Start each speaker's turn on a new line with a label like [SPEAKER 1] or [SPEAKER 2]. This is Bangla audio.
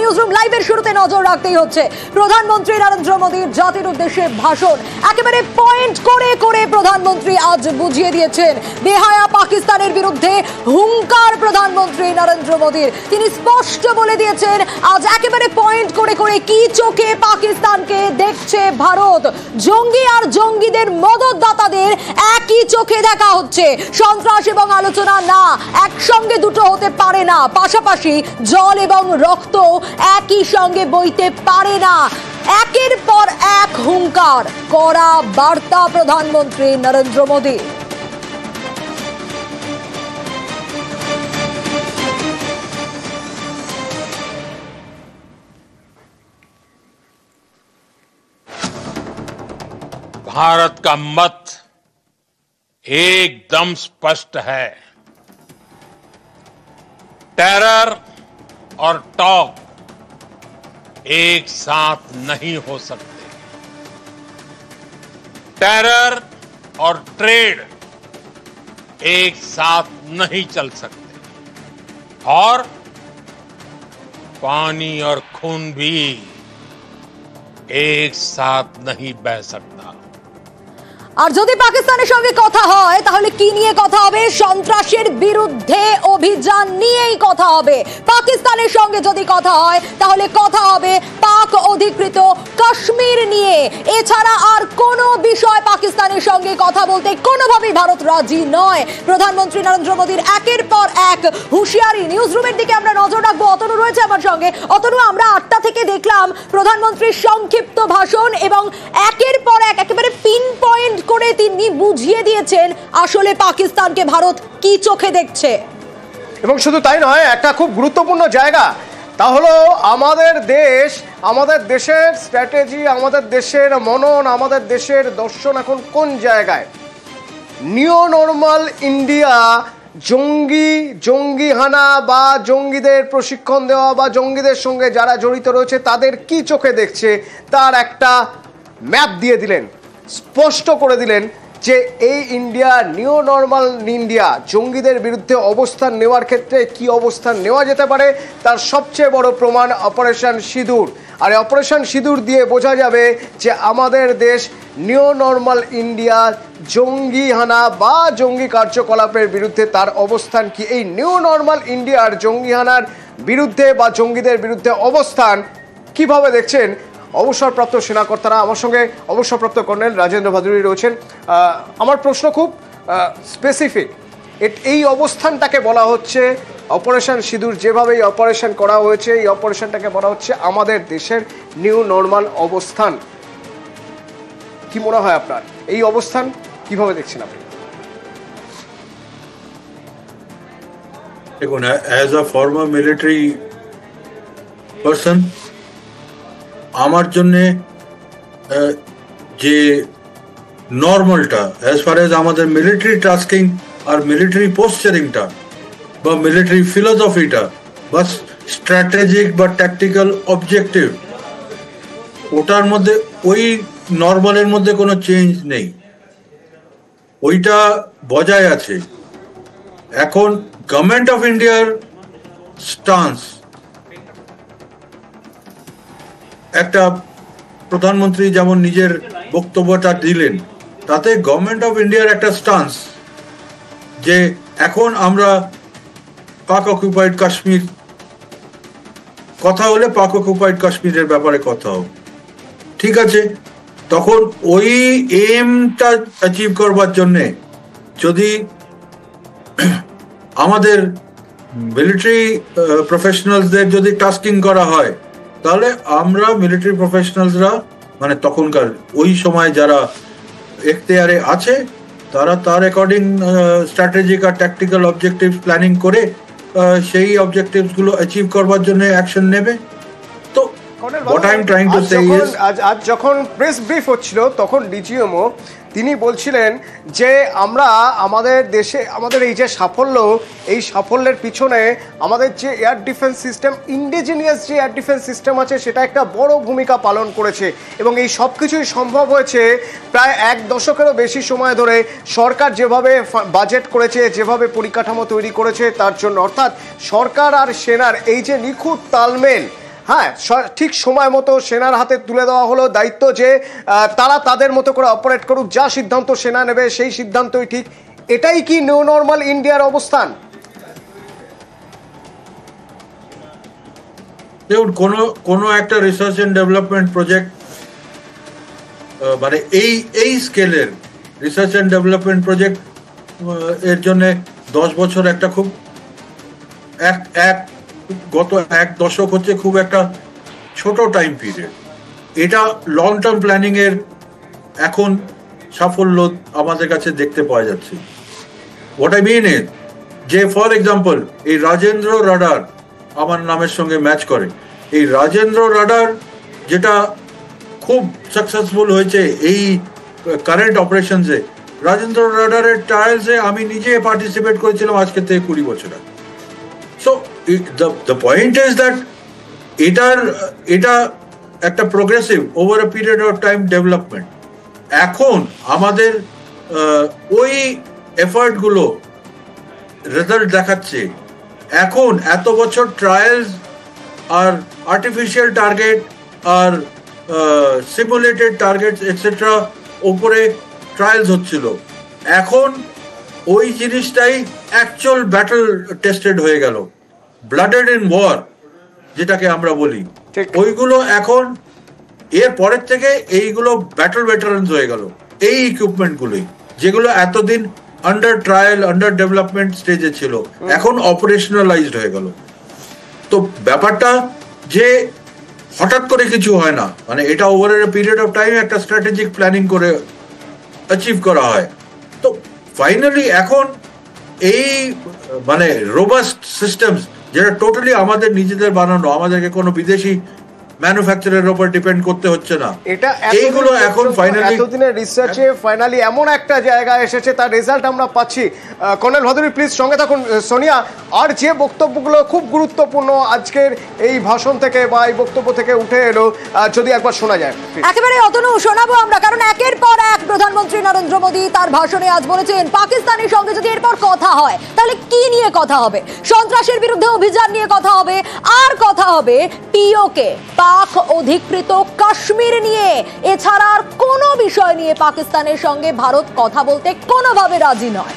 [SPEAKER 1] নিউজরুম লাইভের শুরুতে নজর রাখতেই হচ্ছে প্রধানমন্ত্রী নরেন্দ্র মোদীর জাতির উদ্দেশ্যে ভাষণ। একেবারে পয়েন্ট করে করে প্রধানমন্ত্রী আজ বুঝিয়ে দিয়েছেন বেহায়া পাকিস্তানের বিরুদ্ধে হুঙ্কার প্রধানমন্ত্রী নরেন্দ্র মোদীর। তিনি স্পষ্ট বলে দিয়েছেন আজ একেবারে পয়েন্ট করে করে কি চোখে পাকিস্তানকে দেখছে ভারত। জঙ্গি আর জঙ্গিদের মদতদাতাদের একই চোখে দেখা হচ্ছে। সন্ত্রাস এবং আলোচনা না, একসঙ্গে দুটো হতে পারে না। পাশাপাশি জল এবং রক্ত একই সঙ্গে বইতে পারে না। একের পর এক হুঙ্কার, কড়া বার্তা প্রধানমন্ত্রী নরেন্দ্র মোদী।
[SPEAKER 2] भारत का मत एकदम स्पष्ट है। टेरर और टॉक एक साथ नहीं हो सकते। टेरर और ट्रेड एक साथ नहीं चल सकते और पानी और खून भी एक साथ नहीं बह सकता।
[SPEAKER 1] আর যদি পাকিস্তানের সঙ্গে কথা হয় তাহলে কি নিয়ে কথা হবে? সন্ত্রাসের বিরুদ্ধে অভিযান নিয়েই কথা হবে। পাকিস্তানের সঙ্গে যদি কথা হয় তাহলে কথা হবে পাক অধিকৃত কাশ্মীর নিয়ে। এছাড়া আর কোনো বিষয় পাকিস্তানের সঙ্গে কথা বলতে কোনোভাবেই ভারত রাজি নয়। প্রধানমন্ত্রী নরেন্দ্র মোদীর একের পর এক হুঁশিয়ারি। নিউজরুমের দিকে আমরা নজর রাখবো। অতনু রয়েছে আমার সঙ্গে। অতনু, আমরা 8টা থেকে দেখলাম প্রধানমন্ত্রীর সংক্ষিপ্ত ভাষণ এবং একের পর এক একেবারে পিন পয়েন্ট করে তিনি বুঝিয়ে দিয়েছেন আসলে পাকিস্তানকে ভারত কি চোখে দেখছে।
[SPEAKER 3] এবং শুধু তাই নয়, একটা খুব গুরুত্বপূর্ণ জায়গা, তা হলো আমাদের দেশ, আমাদের দেশের স্ট্র্যাটেজি, আমাদের দেশের মনন, আমাদের দেশের দর্শন এখন কোন জায়গায়। নিও নর্মাল ইন্ডিয়া জঙ্গিহানা বা জঙ্গিদের প্রশিক্ষণ দেওয়া বা জঙ্গিদের সঙ্গে যারা জড়িত রয়েছে তাদের কি চোখে দেখছে তার একটা ম্যাপ দিয়ে দিলেন, স্পষ্ট করে দিলেন যে এই ইন্ডিয়া, নিও নর্মাল ইন্ডিয়া, জঙ্গিদের বিরুদ্ধে অবস্থান নেওয়ার ক্ষেত্রে কি অবস্থান নেওয়া যেতে পারে তার সবচেয়ে বড় প্রমাণ অপারেশন সিঁদুর। আর অপারেশন সিঁদুর দিয়ে বোঝা যাবে যে আমাদের দেশ নিও নর্মাল ইন্ডিয়া জঙ্গিহানা বা জঙ্গি কার্যকলাপের বিরুদ্ধে তার অবস্থান কি। এই নিও নর্মাল ইন্ডিয়ার জঙ্গিহানার বিরুদ্ধে বা জঙ্গিদের বিরুদ্ধে অবস্থান কিভাবে দেখছেন অবসরপ্রাপ্ত সেনাকর্তারা? আমার সঙ্গে অবসরপ্রাপ্ত কর্নেল রাজেন্দ্র ভাদুরী রয়েছেন। আমার প্রশ্ন খুব স্পেসিফিক। এই অবস্থানটাকে বলা হচ্ছে অপারেশন সিঁদুর, যেভাবে এই অপারেশন করা হয়েছে এই অপারেশনটাকে বলা হচ্ছে আমাদের দেশের নিউ নর্মাল অবস্থান। কি মনে হয় আপনার, এই অবস্থান কিভাবে দেখছেন আপনি?
[SPEAKER 4] দেখুন, as a former military person, আমার জন্যে যে নর্মালটা অ্যাজ ফার এজ আমাদের মিলিটারি টাস্কিং আর মিলিটারি পোস্টারিংটা বা মিলিটারি ফিলোসফিটা বা স্ট্র্যাটেজিক বা ট্যাকটিক্যাল অবজেক্টিভ, ওটার মধ্যে ওই নর্মালের মধ্যে কোনো চেঞ্জ নেই, ওইটা বজায় আছে। এখন গভর্নমেন্ট অফ ইন্ডিয়ার স্টান্স, একটা প্রধানমন্ত্রী যেমন নিজের বক্তব্যটা দিলেন, তাতে গভর্নমেন্ট অফ ইন্ডিয়ার একটা স্টান্স যে এখন আমরা পাক অকুপাইড কাশ্মীর, কথা হলে পাক অকুপাইড কাশ্মীরের ব্যাপারে কথা হোক, ঠিক আছে। তখন ওই এমটা অ্যাচিভ করবার জন্যে যদি আমাদের মিলিটারি প্রফেশনালসদের যদি টাস্কিং করা হয়, তাহলে আমরা মিলিটারি প্রফেশনালসরা, মানে তখনকার ওই সময় যারা এখতিয়ারে আছে, তারা তার অ্যাকর্ডিং স্ট্র্যাটেজিক আর ট্যাকটিক্যাল অবজেক্টিভ প্ল্যানিং করে সেই অবজেক্টিভসগুলো অ্যাচিভ করবার জন্য অ্যাকশন নেবে। তো what I'm trying to say is,
[SPEAKER 3] আজ যখন প্রেস ব্রিফ হচ্ছিল তখন ডিজিএমও তিনি বলছিলেন যে আমরা আমাদের দেশে আমাদের এই যে সাফল্য, এই সাফল্যের পিছনে আমাদের যে এয়ার ডিফেন্স সিস্টেম, ইন্ডিজিনিয়াস যে এয়ার ডিফেন্স সিস্টেম আছে সেটা একটা বড় ভূমিকা পালন করেছে এবং এই সব কিছুই সম্ভব হয়েছে প্রায় 1 দশকেরও বেশি সময় ধরে সরকার যেভাবে বাজেট করেছে, যেভাবে পরিকাঠামো তৈরি করেছে তার জন্য। অর্থাৎ সরকার আর সেনার এই যে নিখুঁত তালমেল, হ্যাঁ, ঠিক সময় মতো সেনার হাতে তুলে দেওয়া হলো দায়িত্ব যে তারা তাদের মতো করে অপারেট করুক, যা সিদ্ধান্ত সেনা নেবে সেই সিদ্ধান্তই ঠিক। এটাই কি নিউ নর্মাল ইন্ডিয়ার অবস্থান?
[SPEAKER 4] দেখুন, কোনো একটা রিসার্চ এন্ড ডেভেলপমেন্ট প্রজেক্ট মানে এই স্কেলের রিসার্চ এন্ড ডেভেলপমেন্ট প্রজেক্ট এর জন্য 10 বছর একটা খুব গত এক দশক হচ্ছে খুব একটা ছোট টাইম পিরিয়ড। এটা লং টার্ম প্ল্যানিং এর এখন সাফল্য আমাদের কাছে দেখতে পাওয়া যাচ্ছে। হোয়াট আই মিন ইজ যে ফর এক্সাম্পল এই রাজেন্দ্র রাডার আমার নামের সঙ্গে ম্যাচ করে। এই রাজেন্দ্র রাডার যেটা খুব সাকসেসফুল হয়েছে এই কারেন্ট অপারেশনসে, রাজেন্দ্র রাডারের ট্রায়ালসে আমি নিজে পার্টিসিপেট করেছিলাম আজকে থেকে 20 বছর আগে। So the point is that এটা একটা progressive over a period of time development. এখন আমাদের ওই এফার্টগুলো রেজাল্ট দেখাচ্ছে। এখন এত বছর ট্রায়ালস আর আর্টিফিশিয়াল টার্গেট আর সিমুলেটেড টার্গেটস এটসেট্রা ওপরে ট্রায়ালস হচ্ছিল, এখন ওই জিনিসটাই অ্যাকচুয়াল ব্যাটল টেস্টেড হয়ে গেল। ব্লাডেড ইন ওয়ার যেটাকে আমরা বলি, ওইগুলো এখন এর পরের থেকে এইগুলো ব্যাটল ভেটারান্স হয়ে গেল। এই ইকুইপমেন্টগুলোই যেগুলো এতদিন আন্ডার ট্রায়াল আন্ডার ডেভেলপমেন্ট স্টেজে ছিল, এখন অপারেশনালাইজড হয়ে গেল। তো ব্যাপারটা যে হঠাৎ করে কিছু হয় না, মানে এটা over a period of time একটা স্ট্র্যাটেজিক প্ল্যানিং করে অ্যাচিভ করা হয়। তো ফাইনালি এখন এই মানে রোবাস্ট সিস্টেমস যেটা টোটালি আমাদের নিজেদের বানানো, আমাদেরকে কোনো বিদেশি ম্যানুফ্যাকচারের উপর ডিপেন্ড করতে হচ্ছে না,
[SPEAKER 3] এটা
[SPEAKER 4] এইগুলো এখন ফাইনালি
[SPEAKER 3] এতদিনের রিসার্চে ফাইনালি এমন একটা জায়গায় এসেছে, তার রেজাল্ট আমরা পাচ্ছি। কর্নেল ভাদুরী প্লিজ সঙ্গে থাকুন। সোনিয়া, আর যে বক্তব্যগুলো খুব গুরুত্বপূর্ণ আজকের এই ভাষণ থেকে বা এই বক্তব্য থেকে উঠে এলো, যদি একবার শোনা যায়।
[SPEAKER 1] একেবারে অতনু শোনাবো আমরা, কারণ একের পর এক প্রধানমন্ত্রী নরেন্দ্র মোদী তার ভাষণে আজ বলেছেন পাকিস্তানের সঙ্গে যদি এরপর কথা হয় তাহলে কি নিয়ে কথা হবে? সন্ত্রাসের বিরুদ্ধে অভিযান নিয়ে কথা হবে, আর কথা হবে পিওকে পাক অধিকৃত কাশ্মীর নিয়ে। এছাড়া আর কোনো বিষয় নিয়ে পাকিস্তানের সঙ্গে ভারত কথা বলতে কোনোভাবে রাজি নয়।